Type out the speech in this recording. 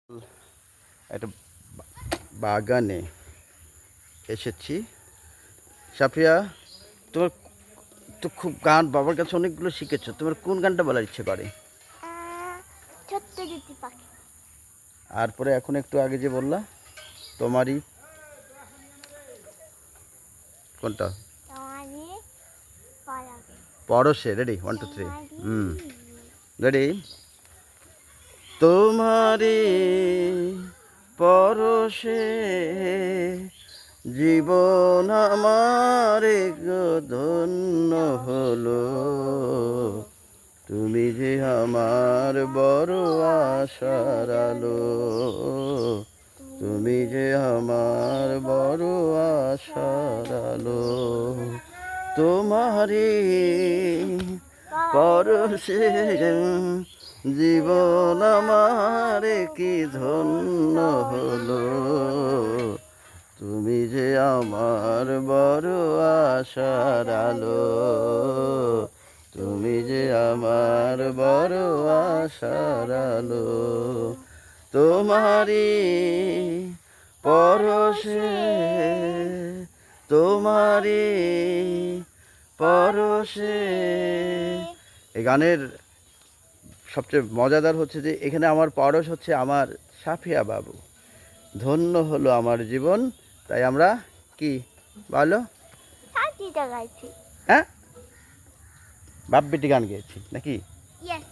একটা বাগানে এসেছি। সাফিয়া, তোমার তো খুব গান বাবার কাছে অনেকগুলো শিখেছো, তোমার কোন গানটা বলার ইচ্ছে করে? ছোট্ট দুটি পাখি। আর পরে এখন একটু আগে যে বললা তোমারই কোনটা? তোমারই পরাগে। পরশে। রেডি? 1 2 3। তোমারই রেডি? তোমারই পরশে জীবন আমার ধন্য হলো, তুমি যে আমার বড় আশার আলো, তুমি যে আমার বড় আশার আলো, তোমারই পরশে জীবন আমার কি ধন্য হলো, তুমি যে আমার বড় আশার আলো, তুমি যে আমার বড় আশার আলো, তোমারই পরশে, তোমারই পরশে। এই গানের সবচেয়ে মজাদার হচ্ছে যে এখানে আমার পরশ হচ্ছে আমার সাফিয়া বাবু। ধন্য হলো আমার জীবন, তাই আমরা কি বলো? শান্তিটা গাইছি। হ্যাঁ, বাপ বেটি গান গেয়েছি নাকি? ইয়েস।